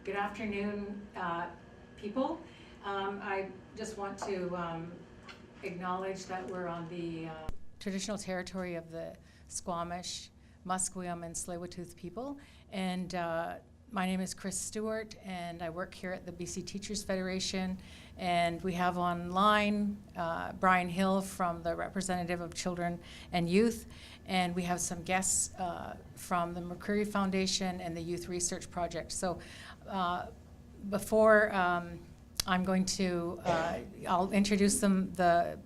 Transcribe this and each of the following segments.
Good afternoon, people. I just want to acknowledge that we're on the traditional territory of the Squamish, Musqueam, and Tsleil-Waututh people. And my name is Chris Stewart, and I work here at the BC Teachers Federation. And we have online Brian Hill from the Representative of Children and Youth. And we have some guests from the McCreary Foundation and the Youth Research Project. So before I'm going to, I'll introduce the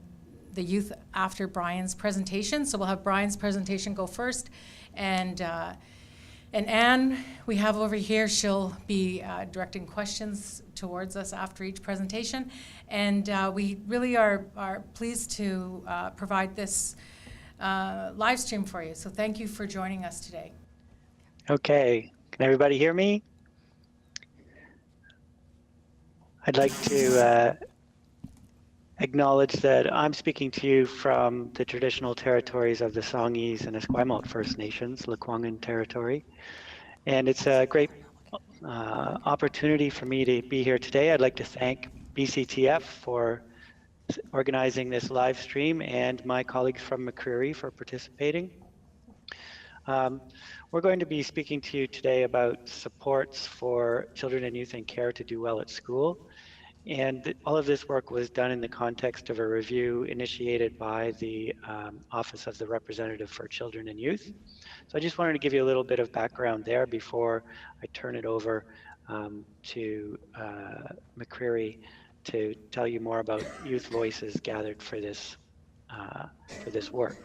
youth after Brian's presentation. So we'll have Brian's presentation go first. And Anne, we have over here, she'll be directing questions towards us after each presentation. And we really are pleased to provide this live stream for you. So thank you for joining us today. Okay, can everybody hear me? I'd like to acknowledge that I'm speaking to you from the traditional territories of the Songhees and Esquimalt First Nations, Lekwungen territory. And it's a great opportunity for me to be here today. I'd like to thank BCTF for organizing this live stream and my colleagues from McCreary for participating. We're going to be speaking to you today about supports for children and youth in care to do well at school. And all of this work was done in the context of a review initiated by the Office of the Representative for Children and Youth. So I just wanted to give you a little bit of background there before I turn it over to McCreary to tell you more about youth voices gathered for this work.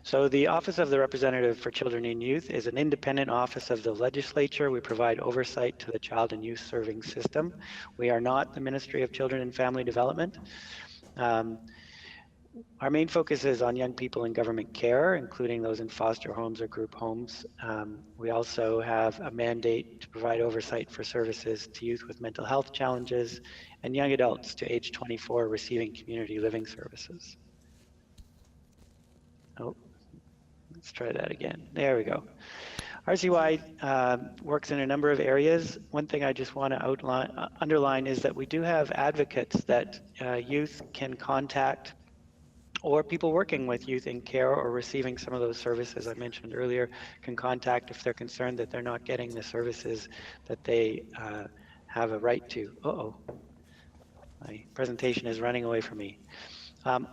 So the Office of the Representative for Children and Youth is an independent office of the legislature. We provide oversight to the child and youth serving system. We are not the Ministry of Children and Family Development. Our main focus is on young people in government care, including those in foster homes or group homes. We also have a mandate to provide oversight for services to youth with mental health challenges and young adults to age 24 receiving community living services. Oh. Let's try that again. There we go. RCY works in a number of areas. One thing I just want to underline is that we do have advocates that youth can contact, or people working with youth in care or receiving some of those services I mentioned earlier can contact if they're concerned that they're not getting the services that they have a right to. Uh-oh, my presentation is running away from me.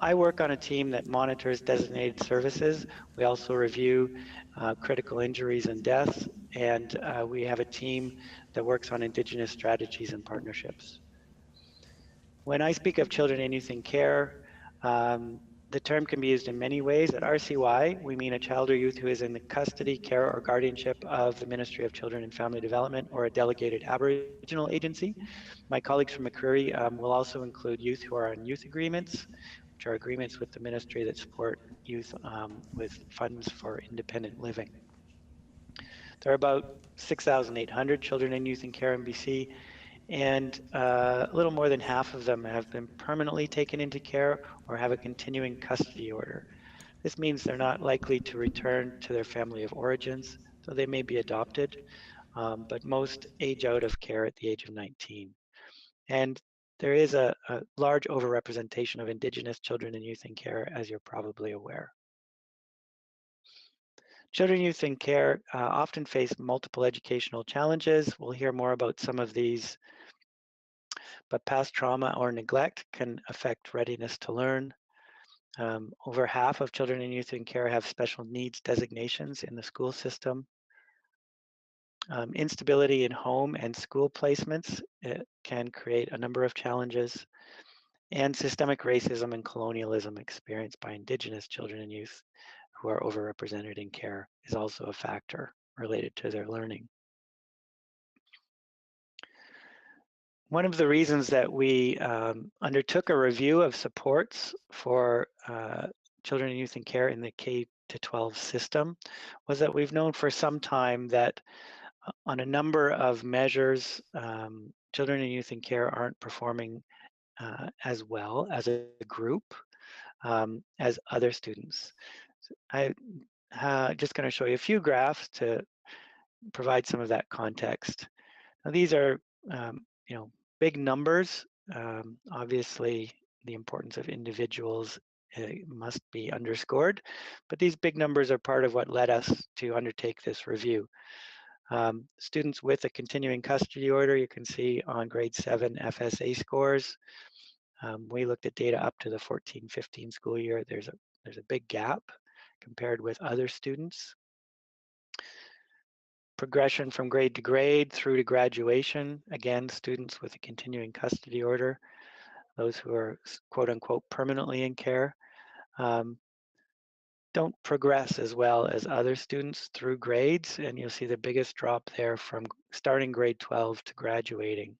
I work on a team that monitors designated services. We also review critical injuries and deaths, and we have a team that works on Indigenous strategies and partnerships. When I speak of children and youth in care, the term can be used in many ways. At RCY, we mean a child or youth who is in the custody, care, or guardianship of the Ministry of Children and Family Development or a delegated Aboriginal agency. My colleagues from McCreary will also include youth who are on youth agreements, which are agreements with the ministry that support youth with funds for independent living. There are about 6,800 children and youth in care in BC, and a little more than half of them have been permanently taken into care or have a continuing custody order. This means they're not likely to return to their family of origins, so they may be adopted, but most age out of care at the age of 19. And there is a large overrepresentation of Indigenous children and youth in care, as you're probably aware. Children and youth in care often face multiple educational challenges. We'll hear more about some of these, but past trauma or neglect can affect readiness to learn. Over half of children and youth in care have special needs designations in the school system. Instability in home and school placements can create a number of challenges, and systemic racism and colonialism experienced by Indigenous children and youth who are overrepresented in care is also a factor related to their learning. One of the reasons that we undertook a review of supports for children and youth in care in the K-12 system was that we've known for some time that on a number of measures, children and youth in care aren't performing as well as a group as other students. So I'm just going to show you a few graphs to provide some of that context. Now, these are, big numbers. Obviously, the importance of individuals must be underscored, but these big numbers are part of what led us to undertake this review. Students with a continuing custody order, you can see on grade 7 FSA scores. We looked at data up to the 14-15 school year. There's a big gap compared with other students. Progression from grade to grade through to graduation. Again, students with a continuing custody order, those who are quote unquote permanently in care, don't progress as well as other students through grades. And you'll see the biggest drop there from starting grade 12 to graduating.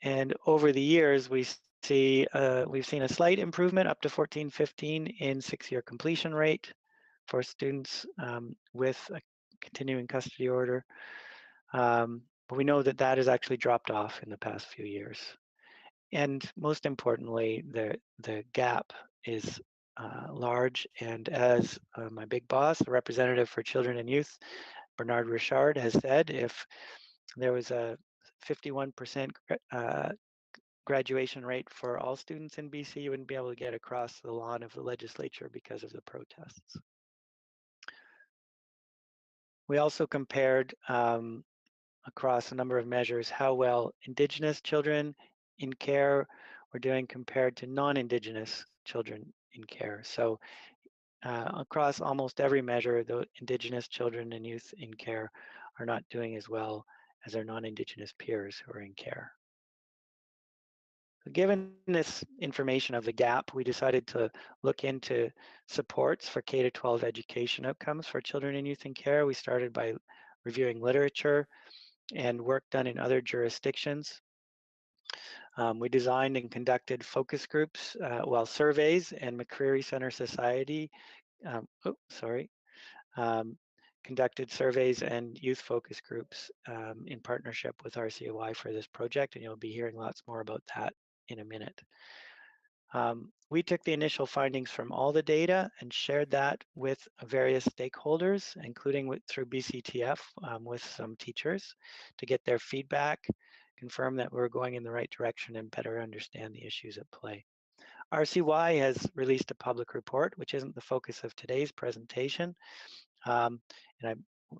And over the years, we've seen a slight improvement up to 14-15 in 6-year completion rate for students with a continuing custody order. But we know that that has actually dropped off in the past few years. And most importantly, the gap is large. And as my big boss, the representative for children and youth, Bernard Richard, has said, if there was a 51% graduation rate for all students in BC, you wouldn't be able to get across the lawn of the legislature because of the protests. We also compared across a number of measures how well Indigenous children in care were doing compared to non-Indigenous children in care. So across almost every measure, the Indigenous children and youth in care are not doing as well as their non-Indigenous peers who are in care. Given this information of the gap, we decided to look into supports for K-12 education outcomes for children and youth in care. We started by reviewing literature and work done in other jurisdictions. We designed and conducted focus groups, surveys, and McCreary Center Society, conducted surveys and youth focus groups in partnership with RCOI for this project, and you'll be hearing lots more about that in a minute. We took the initial findings from all the data and shared that with various stakeholders, including through BCTF with some teachers to get their feedback, confirm that we're going in the right direction and better understand the issues at play. RCY has released a public report, which isn't the focus of today's presentation.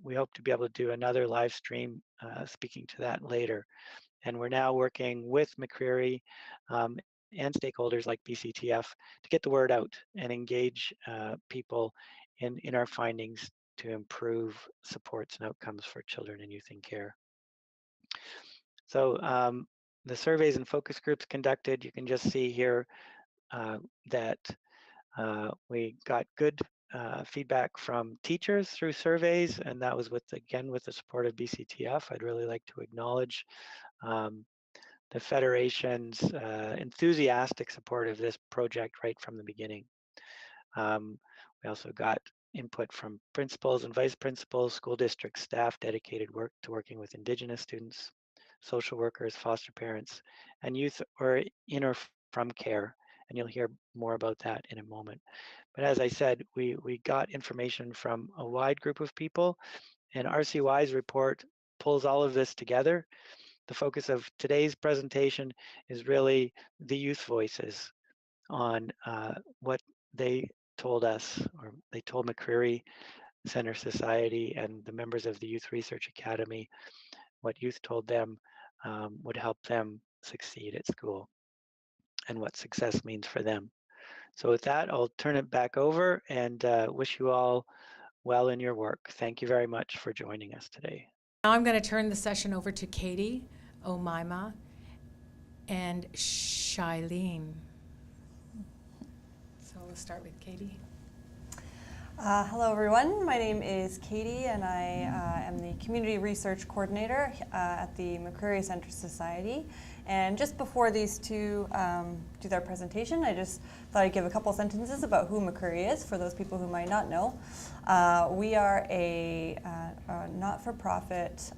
We hope to be able to do another live stream speaking to that later. And we're now working with McCreary and stakeholders like BCTF to get the word out and engage people in our findings to improve supports and outcomes for children and youth in care. So the surveys and focus groups conducted, you can just see here that we got good feedback from teachers through surveys, and that was again with the support of BCTF. I'd really like to acknowledge the Federation's enthusiastic support of this project right from the beginning. We also got input from principals and vice principals, school district staff dedicated to working with Indigenous students, social workers, foster parents, and youth or in or from care. And you'll hear more about that in a moment. But as I said, we got information from a wide group of people, and RCY's report pulls all of this together. The focus of today's presentation is really the youth voices on what they told us, or they told McCreary Center Society and the members of the Youth Research Academy, what youth told them would help them succeed at school and what success means for them. So with that, I'll turn it back over and wish you all well in your work. Thank you very much for joining us today. Now I'm going to turn the session over to Katie, Omaima, and Shailene. So we'll start with Katie. Hello everyone, my name is Katie and I am the Community Research Coordinator at the McCreary Center Society. And just before these two do their presentation, I just thought I'd give a couple sentences about who McCreary is for those people who might not know. We are a not-for-profit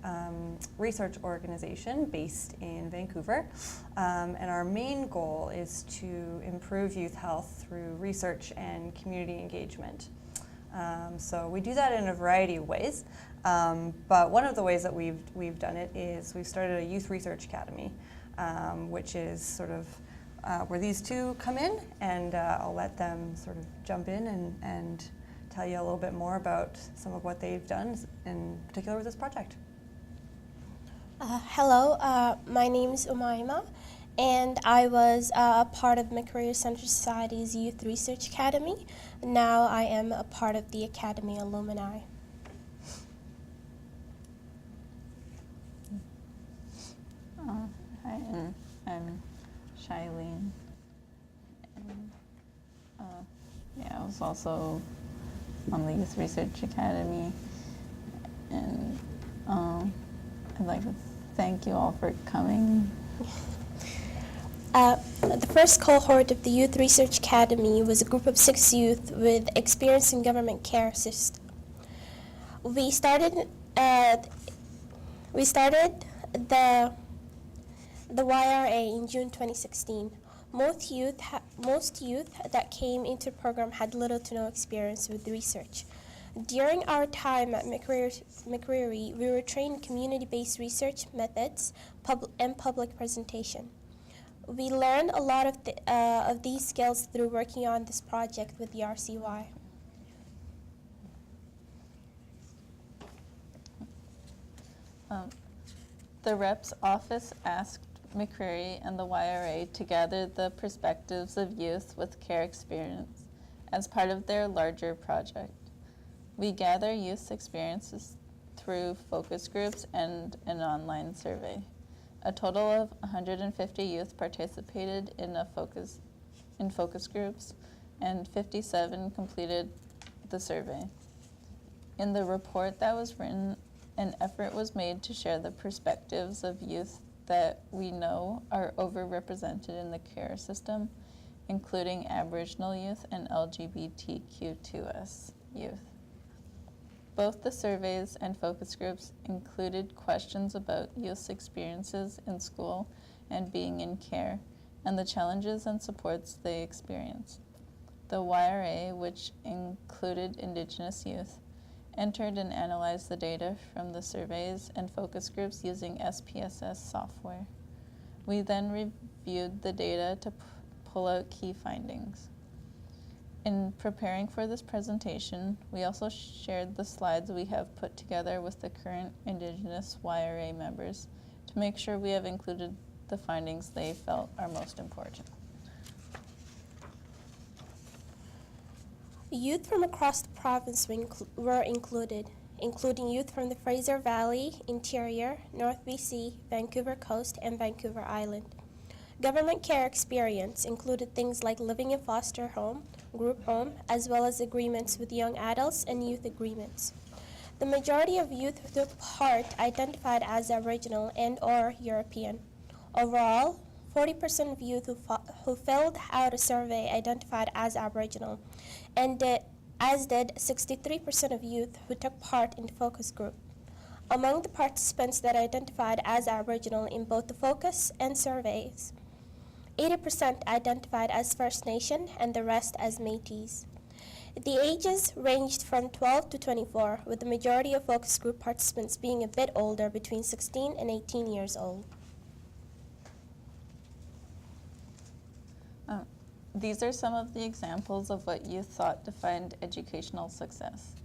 research organization based in Vancouver, and our main goal is to improve youth health through research and community engagement. So we do that in a variety of ways. But one of the ways that we've done it is we've started a youth research academy, which is sort of where these two come in, and I'll let them sort of jump in and tell you a little bit more about some of what they've done, in particular with this project. Hello, my name is Umaima, and I was a part of McCreary Center Society's Youth Research Academy. Now I am a part of the Academy alumni. Hi, and I'm Shailene. And, I was also on the Youth Research Academy, and I'd like to thank you all for coming. The first cohort of the Youth Research Academy was a group of 6 youth with experience in government care system. We started the YRA in June 2016. Most youth that came into the program had little to no experience with research. During our time at McCreary, we were trained in community-based research methods and public presentation. We learned a lot of these skills through working on this project with the RCY. The rep's office asked McCreary and the YRA to gather the perspectives of youth with care experience as part of their larger project. We gather youth's experiences through focus groups and an online survey. A total of 150 youth participated in focus groups, and 57 completed the survey. In the report that was written, an effort was made to share the perspectives of youth that we know are overrepresented in the care system, including Aboriginal youth and LGBTQ2S youth. Both the surveys and focus groups included questions about youth's experiences in school and being in care, and the challenges and supports they experience. The YRA, which included Indigenous youth, entered and analyzed the data from the surveys and focus groups using SPSS software. We then reviewed the data to pull out key findings. In preparing for this presentation, we also shared the slides we have put together with the current Indigenous YRA members to make sure we have included the findings they felt are most important. Youth from across the province were included, including youth from the Fraser Valley, Interior, North BC, Vancouver Coast, and Vancouver Island. Government care experience included things like living in foster home, group home, as well as agreements with young adults and youth agreements. The majority of youth who took part identified as Aboriginal and/or European. Overall, 40% of youth who filled out a survey identified as Aboriginal, and as did 63% of youth who took part in the focus group. Among the participants that identified as Aboriginal in both the focus and surveys, 80% identified as First Nation and the rest as Métis. The ages ranged from 12 to 24, with the majority of focus group participants being a bit older, between 16 and 18 years old. These are some of the examples of what youth thought defined educational success: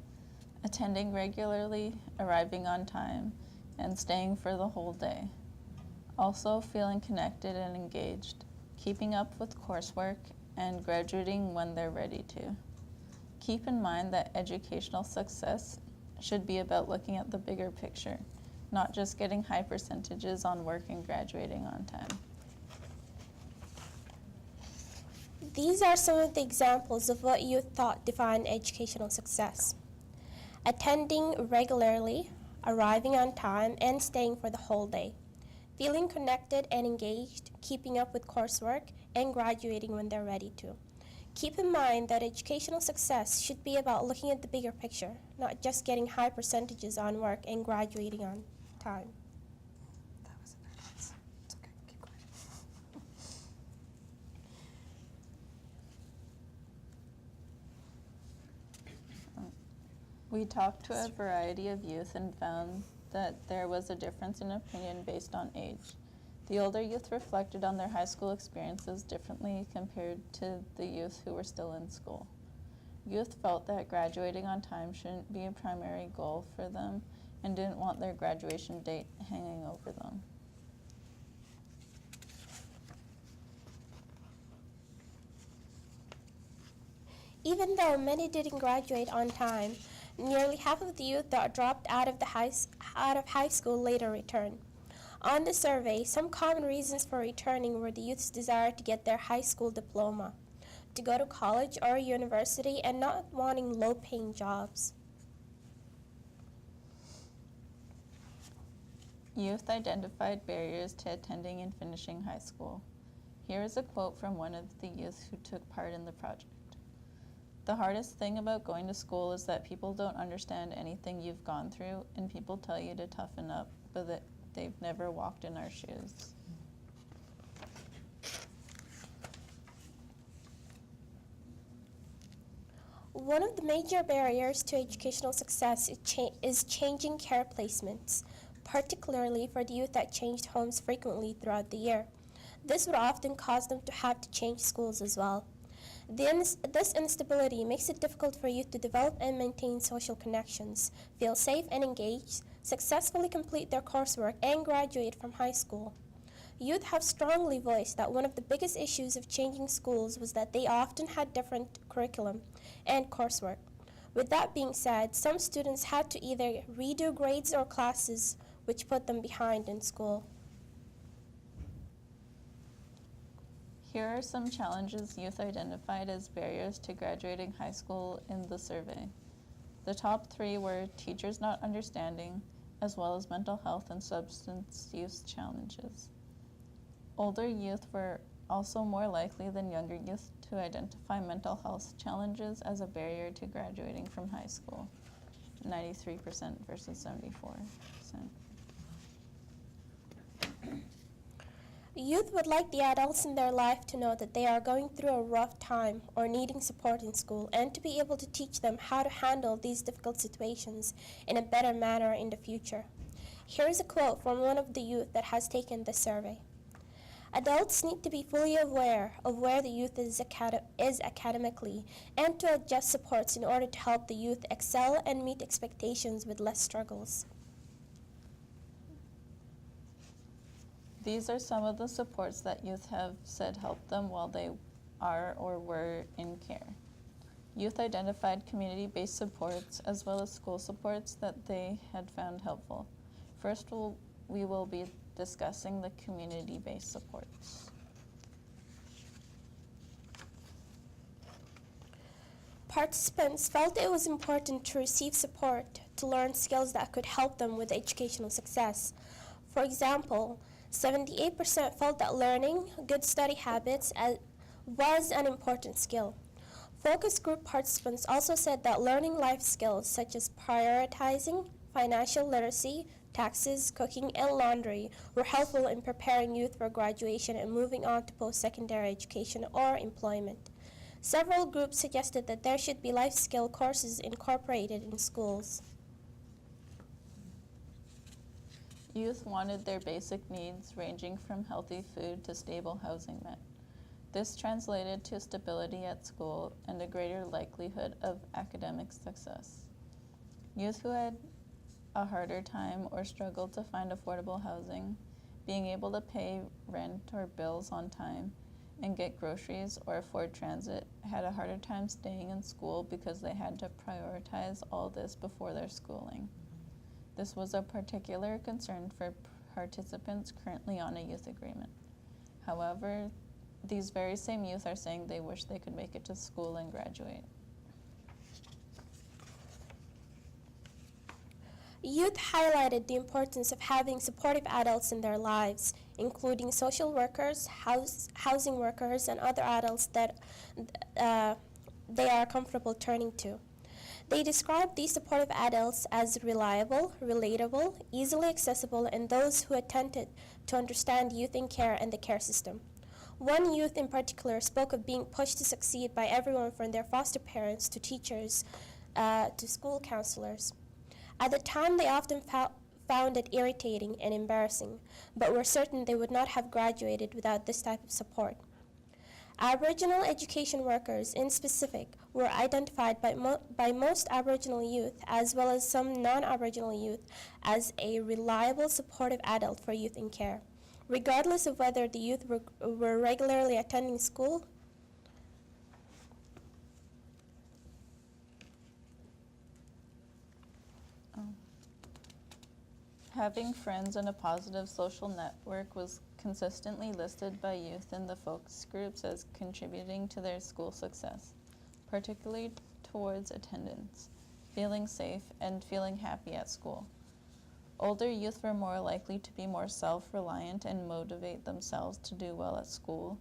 attending regularly, arriving on time, and staying for the whole day. Also feeling connected and engaged, keeping up with coursework, and graduating when they're ready to. Keep in mind that educational success should be about looking at the bigger picture, not just getting high percentages on work and graduating on time. These are some of the examples of what youth thought defined educational success: attending regularly, arriving on time, and staying for the whole day. Feeling connected and engaged, keeping up with coursework, and graduating when they're ready to. Keep in mind that educational success should be about looking at the bigger picture, not just getting high percentages on work and graduating on time. That was a bad answer. It's okay, keep going. We talked to a variety of youth and found that there was a difference in opinion based on age. The older youth reflected on their high school experiences differently compared to the youth who were still in school. Youth felt that graduating on time shouldn't be a primary goal for them and didn't want their graduation date hanging over them. Even though many didn't graduate on time, nearly half of the youth that dropped out of high school later returned. On the survey, some common reasons for returning were the youth's desire to get their high school diploma, to go to college or university, and not wanting low-paying jobs. Youth identified barriers to attending and finishing high school. Here is a quote from one of the youth who took part in the project. "The hardest thing about going to school is that people don't understand anything you've gone through, and people tell you to toughen up, but that they've never walked in our shoes." One of the major barriers to educational success is changing care placements, particularly for the youth that changed homes frequently throughout the year. This would often cause them to have to change schools as well. This instability makes it difficult for youth to develop and maintain social connections, feel safe and engaged, successfully complete their coursework, and graduate from high school. Youth have strongly voiced that one of the biggest issues of changing schools was that they often had different curriculum and coursework. With that being said, some students had to either redo grades or classes, which put them behind in school. Here are some challenges youth identified as barriers to graduating high school in the survey. The top 3 were teachers not understanding, as well as mental health and substance use challenges. Older youth were also more likely than younger youth to identify mental health challenges as a barrier to graduating from high school, 93% versus 74%. Youth would like the adults in their life to know that they are going through a rough time or needing support in school, and to be able to teach them how to handle these difficult situations in a better manner in the future. Here is a quote from one of the youth that has taken the survey. "Adults need to be fully aware of where the youth is academically, and to adjust supports in order to help the youth excel and meet expectations with less struggles." These are some of the supports that youth have said helped them while they are or were in care. Youth identified community-based supports as well as school supports that they had found helpful. First, we will be discussing the community-based supports. Participants felt it was important to receive support to learn skills that could help them with educational success. For example, 78% felt that learning good study habits was an important skill. Focus group participants also said that learning life skills such as prioritizing, financial literacy, taxes, cooking, and laundry were helpful in preparing youth for graduation and moving on to post-secondary education or employment. Several groups suggested that there should be life skill courses incorporated in schools. Youth wanted their basic needs ranging from healthy food to stable housing met. This translated to stability at school and a greater likelihood of academic success. Youth who had a harder time or struggled to find affordable housing, being able to pay rent or bills on time, and get groceries or afford transit had a harder time staying in school because they had to prioritize all this before their schooling. This was a particular concern for participants currently on a youth agreement. However, these very same youth are saying they wish they could make it to school and graduate. Youth highlighted the importance of having supportive adults in their lives, including social workers, housing workers, and other adults that they are comfortable turning to. They described these supportive adults as reliable, relatable, easily accessible, and those who attempted to understand youth in care and the care system. One youth in particular spoke of being pushed to succeed by everyone from their foster parents to teachers to school counselors. At the time, they often found it irritating and embarrassing, but were certain they would not have graduated without this type of support. Aboriginal education workers, in specific, were identified by most Aboriginal youth, as well as some non-Aboriginal youth, as a reliable, supportive adult for youth in care, regardless of whether the youth were regularly attending school. Having friends and a positive social network was consistently listed by youth in the focus groups as contributing to their school success, particularly towards attendance, feeling safe, and feeling happy at school. Older youth were more likely to be more self-reliant and motivate themselves to do well at school,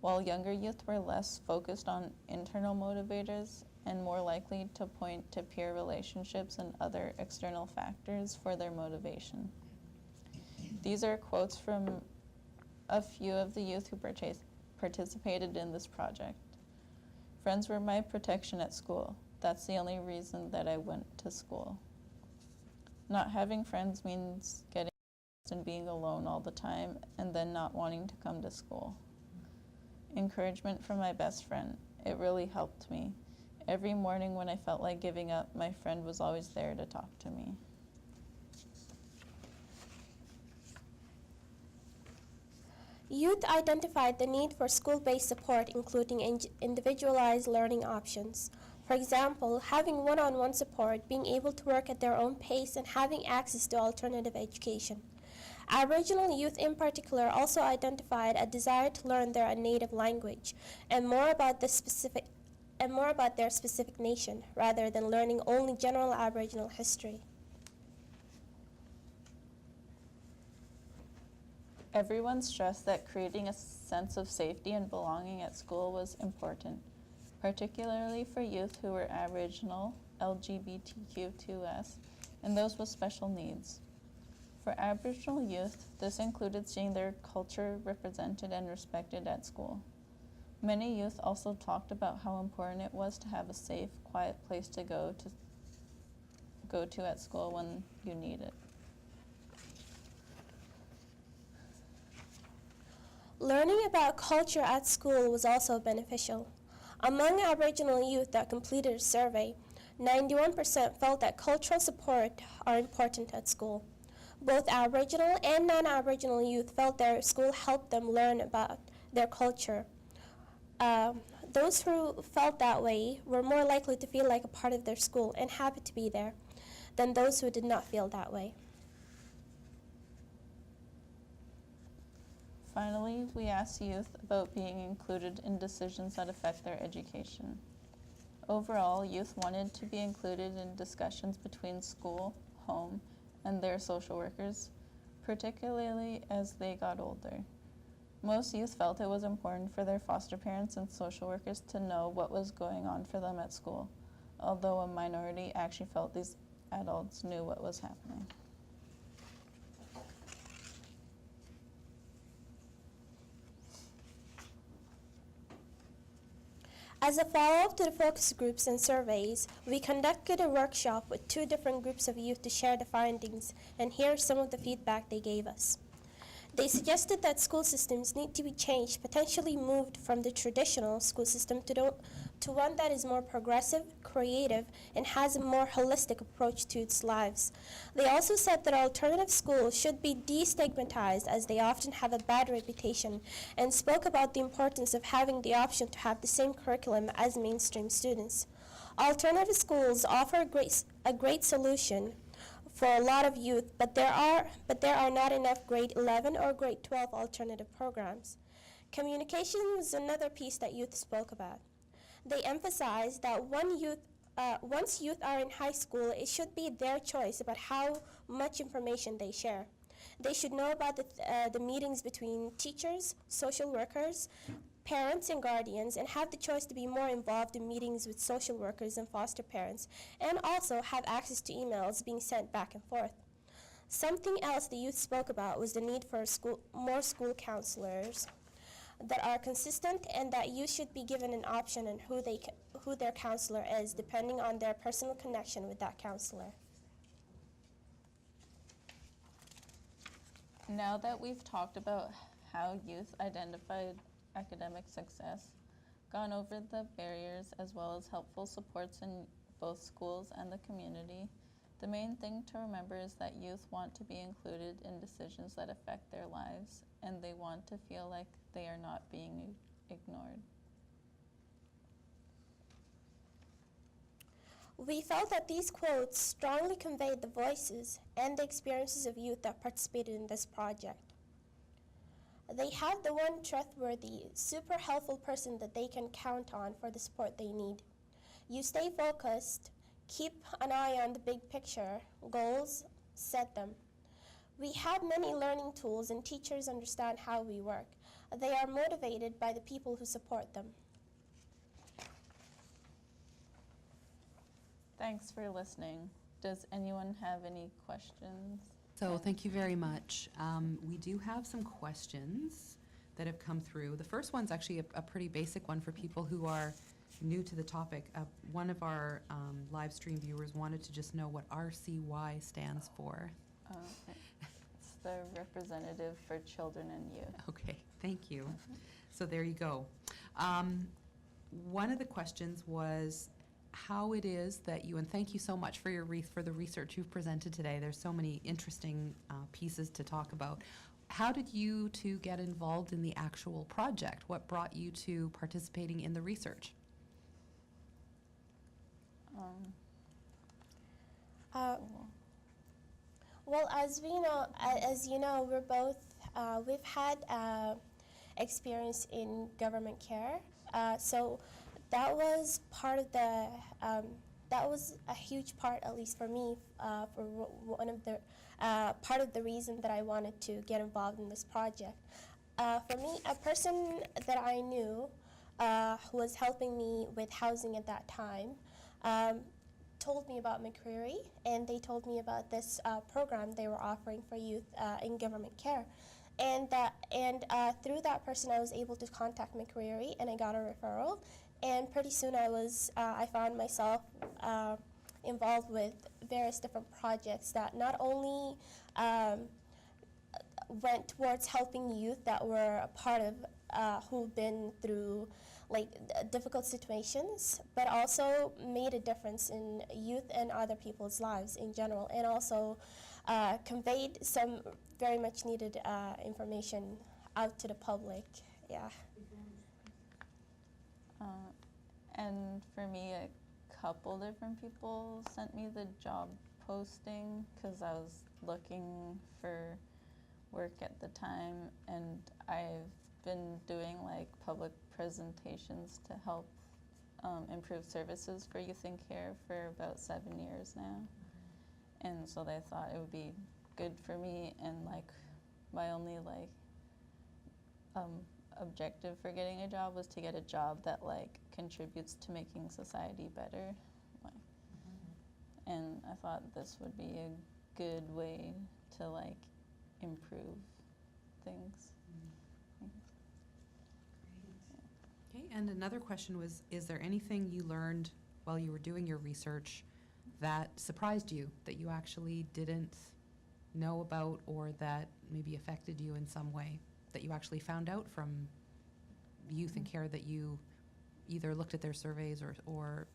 while younger youth were less focused on internal motivators and more likely to point to peer relationships and other external factors for their motivation. These are quotes from a few of the youth who participated in this project. Friends were my protection at school. That's the only reason that I went to school. Not having friends means getting lost and being alone all the time and then not wanting to come to school. Encouragement from my best friend. It really helped me. Every morning when I felt like giving up, my friend was always there to talk to me. Youth identified the need for school-based support, including individualized learning options. For example, having one-on-one support, being able to work at their own pace, and having access to alternative education. Aboriginal youth in particular also identified a desire to learn their native language and more about their specific nation, rather than learning only general Aboriginal history. Everyone stressed that creating a sense of safety and belonging at school was important, particularly for youth who were Aboriginal, LGBTQ2S, and those with special needs. For Aboriginal youth, this included seeing their culture represented and respected at school. Many youth also talked about how important it was to have a safe, quiet place to go to at school when you need it. Learning about culture at school was also beneficial. Among Aboriginal youth that completed a survey, 91% felt that cultural support are important at school. Both Aboriginal and non-Aboriginal youth felt their school helped them learn about their culture. Those who felt that way were more likely to feel like a part of their school and happy to be there than those who did not feel that way. Finally, we asked youth about being included in decisions that affect their education. Overall, youth wanted to be included in discussions between school, home, and their social workers, particularly as they got older. Most youth felt it was important for their foster parents and social workers to know what was going on for them at school, although a minority actually felt these adults knew what was happening. As a follow-up to the focus groups and surveys, we conducted a workshop with 2 different groups of youth to share the findings, and here's some of the feedback they gave us. They suggested that school systems need to be changed, potentially moved from the traditional school system to one that is more progressive, creative, and has a more holistic approach to its lives. They also said that alternative schools should be destigmatized, as they often have a bad reputation, and spoke about the importance of having the option to have the same curriculum as mainstream students. Alternative schools offer a great solution for a lot of youth, but there are not enough grade 11 or grade 12 alternative programs. Communication was another piece that youth spoke about. They emphasized that once youth are in high school, it should be their choice about how much information they share. They should know about the meetings between teachers, social workers, parents, and guardians, and have the choice to be more involved in meetings with social workers and foster parents, and also have access to emails being sent back and forth. Something else the youth spoke about was the need for more school counselors that are consistent, and that youth should be given an option on who their counselor is, depending on their personal connection with that counselor. Now that we've talked about how youth identified academic success, gone over the barriers as well as helpful supports in both schools and the community, the main thing to remember is that youth want to be included in decisions that affect their lives, and they want to feel like they are not being ignored. We felt that these quotes strongly conveyed the voices and the experiences of youth that participated in this project. They have the one trustworthy, super helpful person that they can count on for the support they need. You stay focused, keep an eye on the big picture, goals, set them. We have many learning tools and teachers understand how we work. They are motivated by the people who support them. Thanks for listening. Does anyone have any questions? So thank you very much. We do have some questions that have come through. The first one's actually a pretty basic one for people who are new to the topic. One of our live stream viewers wanted to just know what RCY stands for. It's the representative for children and youth. Okay, thank you. So there you go. One of the questions was how it is that you, and thank you so much for the research you've presented today. There's so many interesting pieces to talk about. How did you two get involved in the actual project? What brought you to participating in the research? Well, as you know, we're both, we've had experience in government care. So that was part of the, that was a huge part, at least for me, for one of the, part of the reason that I wanted to get involved in this project. For me, a person that I knew who was helping me with housing at that time told me about McCreary, and they told me about this program they were offering for youth in government care. And through that person, I was able to contact McCreary, and I got a referral. And pretty soon, I found myself involved with various different projects that not only went towards helping youth that were a part of who've been through difficult situations, but also made a difference in youth and other people's lives in general, and also conveyed some very much needed information out to the public. Yeah. And for me, a couple different people sent me the job posting because I was looking for work at the time, and I've been doing public presentations to help improve services for youth in care for about 7 years now. And so they thought it would be good for me, and my only objective for getting a job was to get a job that contributes to making society better. And I thought this would be a good way to improve things. Okay, and another question was, is there anything you learned while you were doing your research that surprised you, that you actually didn't know about, or that maybe affected you in some way, that you actually found out from youth in care that you either looked at their surveys or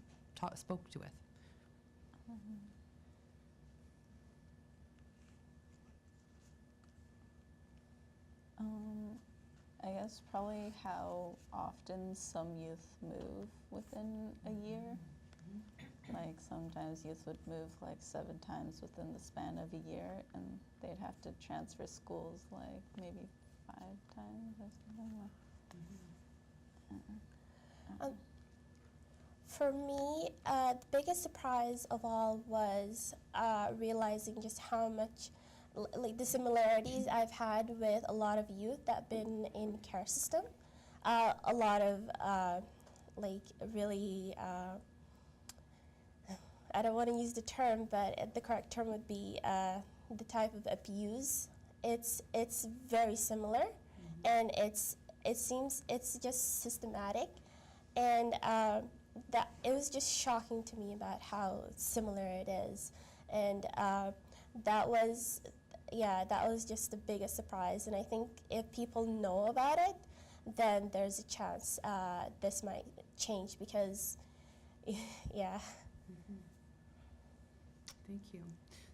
spoke to with? I guess probably how often some youth move within a year. Sometimes youth would move 7 times within the span of a year, and they'd have to transfer schools maybe 5 times or something For me, the biggest surprise of all was realizing just how much the similarities I've had with a lot of youth that have been in care system. A lot of really, I don't want to use the term, but the correct term would be the type of abuse. It's very similar, and it seems it's just systematic, and that it was just shocking to me about how similar it is, and that was, yeah, that was just the biggest surprise. And I think if people know about it, then there's a chance this might change because, yeah. Thank you.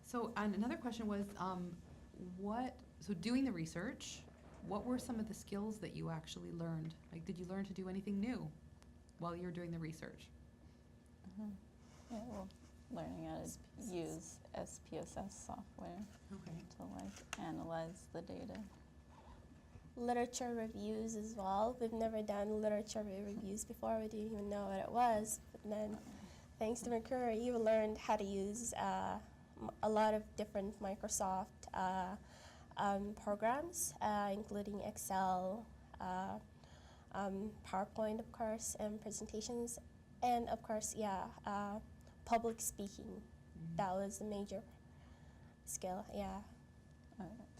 So, and another question was, so doing the research, what were some of the skills that you actually learned? Like, did you learn to do anything new while you were doing the research? Yeah, well, learning how to use SPSS software Okay. to like analyze the data. Literature reviews as well. We've never done literature reviews before. We didn't even know what it was. But then, thanks to Mercury, you learned how to use a lot of different Microsoft programs, including Excel, PowerPoint, of course, and presentations, and of course, public speaking. Mm-hmm. That was the major skill, yeah.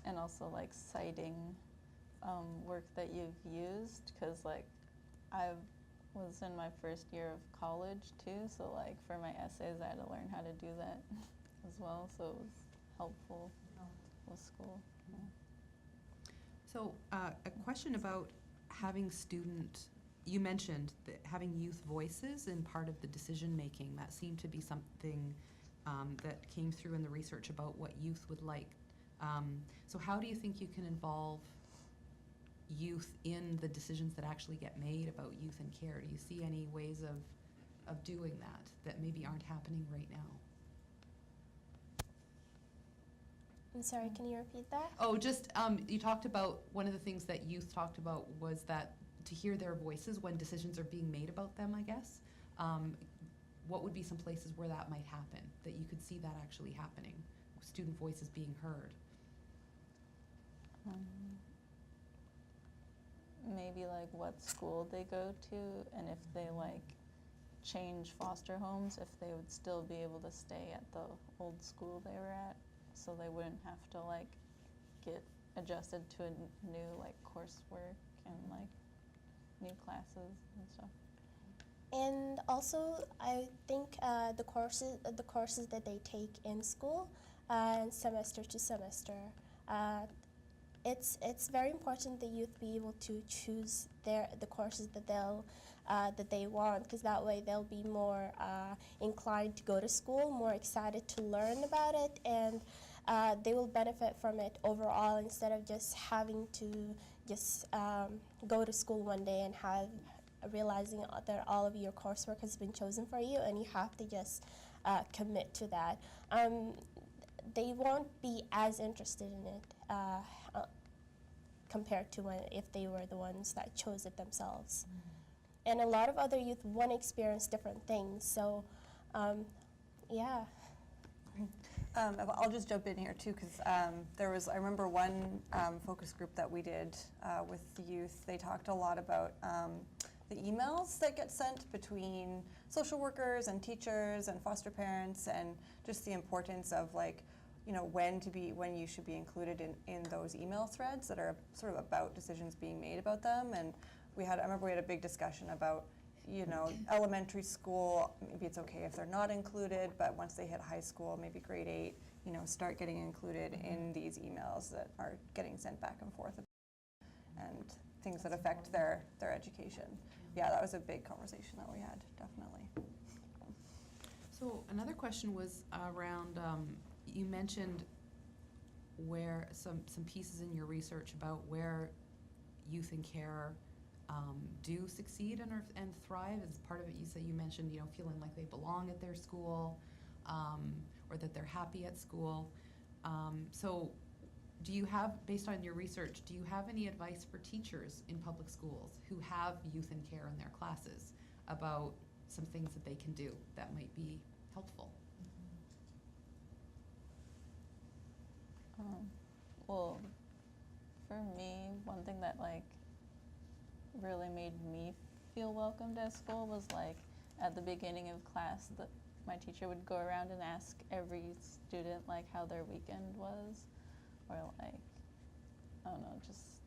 And also like citing work that you've used, because like I was in my first year of college too, so like for my essays I had to learn how to do that as well, so it was helpful with school. Yeah. So, a question about having you mentioned that having youth voices in part of the decision making. That seemed to be something that came through in the research about what youth would like. So how do you think you can involve youth in the decisions that actually get made about youth and care? Do you see any ways of doing that maybe aren't happening right now? I'm sorry, can you repeat that? Oh, just, you talked about, one of the things that youth talked about was that to hear their voices when decisions are being made about them, I guess. What would be some places where that might happen, that you could see that actually happening, student voices being heard? Maybe like what school they go to, and if they like change foster homes, if they would still be able to stay at the old school they were at, so they wouldn't have to like get adjusted to a new like coursework and like new classes and stuff. And also, I think the courses that they take in school, semester to semester, it's very important that youth be able to choose the courses that they want, because that way they'll be more inclined to go to school, more excited to learn about it, and they will benefit from it overall, instead of just having to just go to school one day and realizing that all of your coursework has been chosen for you and you have to just commit to that. They won't be as interested in it compared to if they were the ones that chose it themselves. Mm-hmm. And a lot of other youth want to experience different things, so yeah. I'll just jump in here too, because I remember one focus group that we did with the youth. They talked a lot about the emails that get sent between social workers and teachers and foster parents, and just the importance of like, you know, when you should be included in those email threads that are sort of about decisions being made about them. And I remember we had a big discussion about, you know, elementary school, maybe it's okay if they're not included, but once they hit high school, maybe grade 8, you know, start getting included in these emails that are getting sent back and forth, and things that affect their education. Yeah, that was a big conversation that we had, definitely. So another question was around, you mentioned where some pieces in your research about where youth in care do succeed and thrive. As part of it, you mentioned, you know, feeling like they belong at their school, or that they're happy at school. So do you have, based on your research, do you have any advice for teachers in public schools who have youth in care in their classes about some things that they can do that might be helpful? Well, for me, one thing that like really made me feel welcomed at school was like at the beginning of class that my teacher would go around and ask every student like how their weekend was, or like, I don't know, just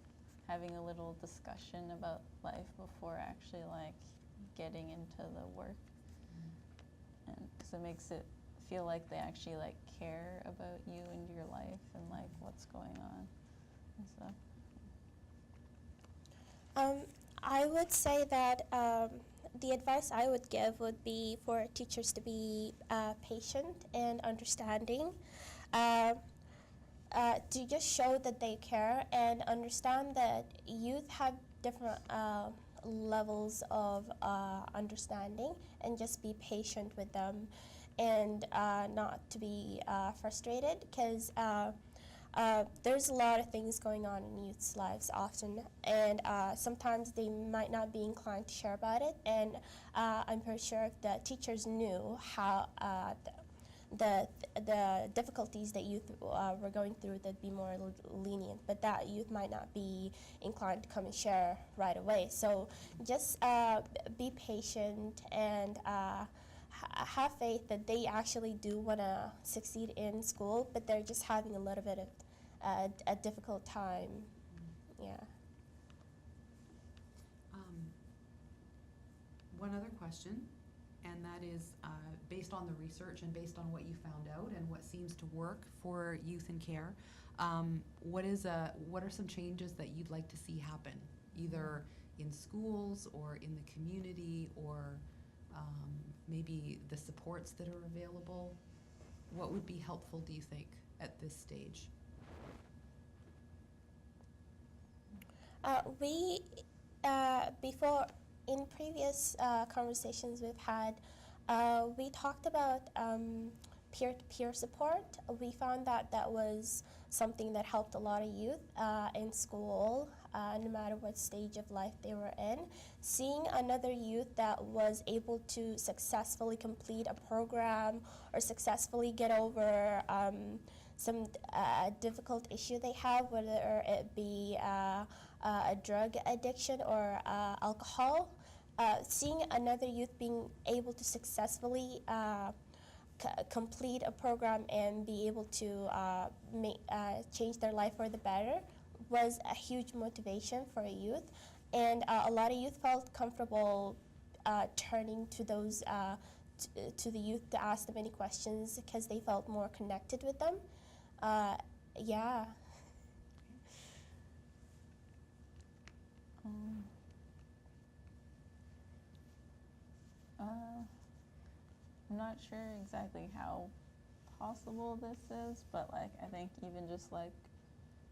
having a little discussion about life before actually like getting into the work, and because it makes it feel like they actually like care about you and your life and like what's going on and stuff. I would say that the advice I would give would be for teachers to be patient and understanding, to just show that they care and understand that youth have different levels of understanding, and just be patient with them, and not to be frustrated, because there's a lot of things going on in youth's lives often, and sometimes they might not be inclined to share about it, and I'm pretty sure if the teachers knew how the difficulties that youth were going through, they'd be more lenient, but that youth might not be inclined to come and share right away. So just be patient, and have faith that they actually do want to succeed in school, but they're just having a little bit of a difficult time. Yeah. One other question, and that is based on the research and based on what you found out and what seems to work for youth in care, what are some changes that you'd like to see happen, either in schools or in the community, or maybe the supports that are available? What would be helpful, do you think, at this stage? We, before, in previous conversations we've had, we talked about peer-to-peer support. We found that that was something that helped a lot of youth in school, no matter what stage of life they were in. Seeing another youth that was able to successfully complete a program or successfully get over some difficult issue they have, whether it be a drug addiction or alcohol, seeing another youth being able to successfully complete a program and be able to change their life for the better was a huge motivation for a youth. And a lot of youth felt comfortable turning to those to the youth to ask them any questions, because they felt more connected with them. Yeah. I'm not sure exactly how possible this is, but like I think even just like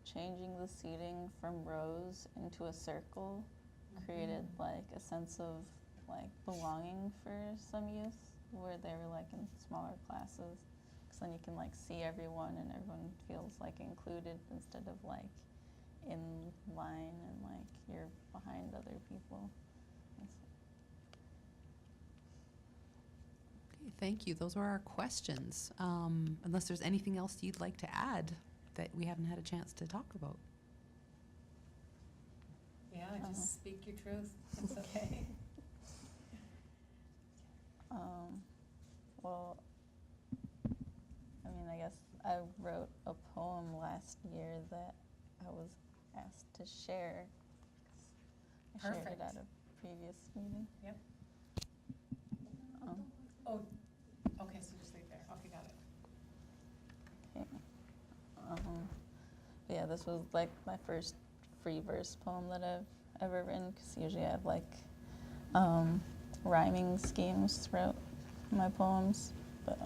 changing the seating from rows into a circle created like a sense of like belonging for some youth, where they were like in smaller classes, because then you can like see everyone and everyone feels like included instead of like in line and like you're behind other people. Okay, thank you. Those were our questions. Unless there's anything else you'd like to add that we haven't had a chance to talk about. Yeah, just speak your truth. It's okay. Well, I mean, I guess I wrote a poem last year that I was asked to share. I shared it Perfect. at a previous meeting. Yep. Oh, okay, so just leave there. Okay, got it. Okay. Yeah, this was like my first free verse poem that I've ever written, because usually I have like rhyming schemes throughout my poems. But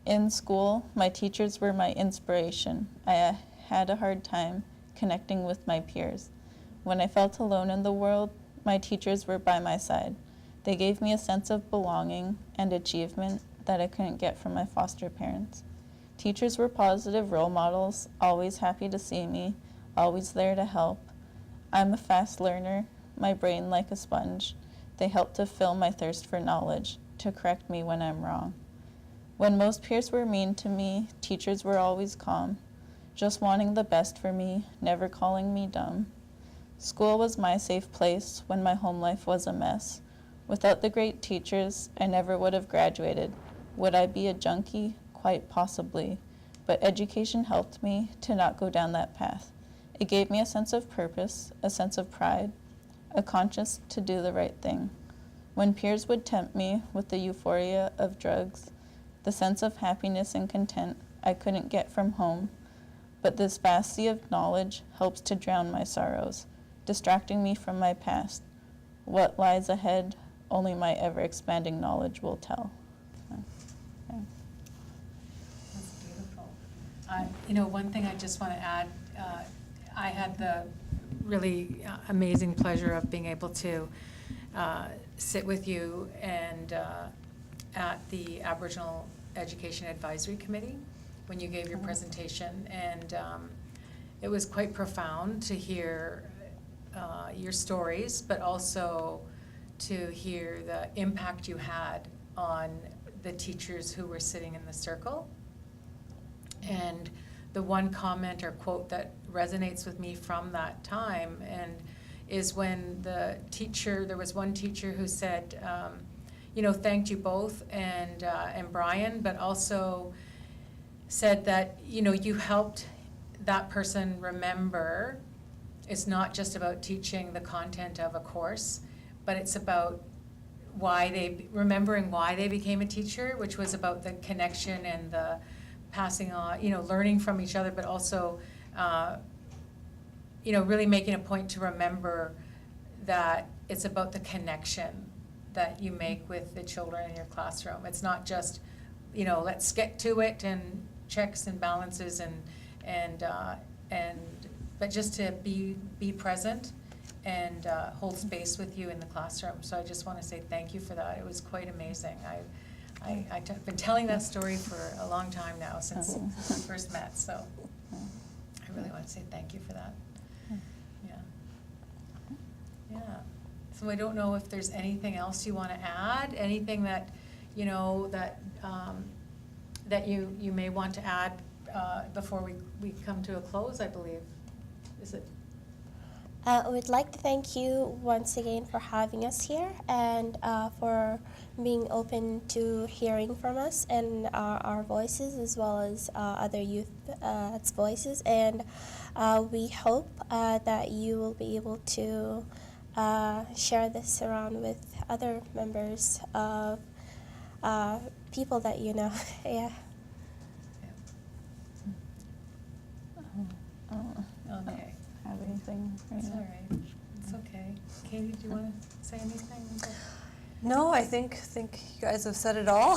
in school, my teachers were my inspiration. I had a hard time connecting with my peers. When I felt alone in the world, my teachers were by my side. They gave me a sense of belonging and achievement that I couldn't get from my foster parents. Teachers were positive role models, always happy to see me, always there to help. I'm a fast learner, my brain like a sponge. They help to fill my thirst for knowledge, to correct me when I'm wrong. When most peers were mean to me, teachers were always calm, just wanting the best for me, never calling me dumb. School was my safe place when my home life was a mess. Without the great teachers, I never would have graduated. Would I be a junkie? Quite possibly. But education helped me to not go down that path. It gave me a sense of purpose, a sense of pride. a conscience to do the right thing. When peers would tempt me with the euphoria of drugs, the sense of happiness and content I couldn't get from home, but this vasty of knowledge helps to drown my sorrows, distracting me from my past. What lies ahead, only my ever-expanding knowledge will tell. Okay. That's beautiful. One thing I just want to add, I had the really amazing pleasure of being able to sit with you and at the Aboriginal Education Advisory Committee when you gave your presentation, and it was quite profound to hear your stories, but also to hear the impact you had on the teachers who were sitting in the circle. And the one comment or quote that resonates with me from that time is when there was one teacher who said, thanked you both and Brian, but also said that, you helped that person remember it's not just about teaching the content of a course, but it's about remembering why they became a teacher, which was about the connection and the passing on, learning from each other, but also, really making a point to remember that it's about the connection that you make with the children in your classroom. It's not just, let's get to it and checks and balances but just to be present and hold space with you in the classroom. So I just want to say thank you for that. It was quite amazing. I've been telling that story for a long time now, since we first met, so I really want to say thank you for that. Yeah. So I don't know if there's anything else you want to add, anything that, that you may want to add before we come to a close, I believe. Is it? We'd like to thank you once again for having us here and for being open to hearing from us and our voices, as well as other youth's voices. And we hope that you will be able to share this around with other members of people that you know. Yeah. Okay. Have anything right It's now? all right. It's okay. Katie, do you want to say anything? No, I think you guys have said it all.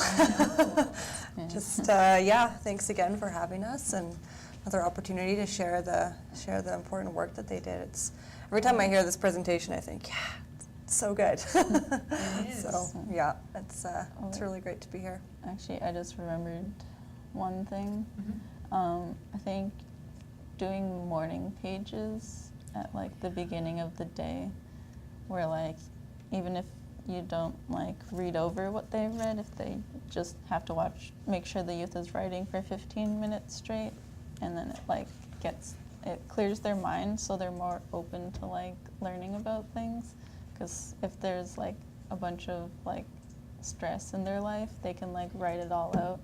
Just thanks again for having us, and another opportunity to share the important work that they did. It's every time I hear this presentation, I think, it's so good. It is. So it's really great to be here. Actually, I just remembered one thing. Mhm. I think doing morning pages at the beginning of the day, where even if you don't read over what they read, if they just have to make sure the youth is writing for 15 minutes straight, and then it clears their mind, so they're more open to learning about things. Because if there's a bunch of stress in their life, they can write it all out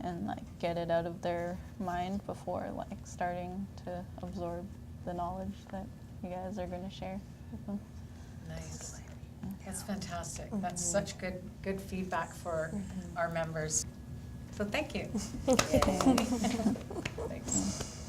and get it out of their mind before starting to absorb the knowledge that you guys are going to share with them. Nice. That's fantastic. That's such good feedback for our members. So thank you. Thanks.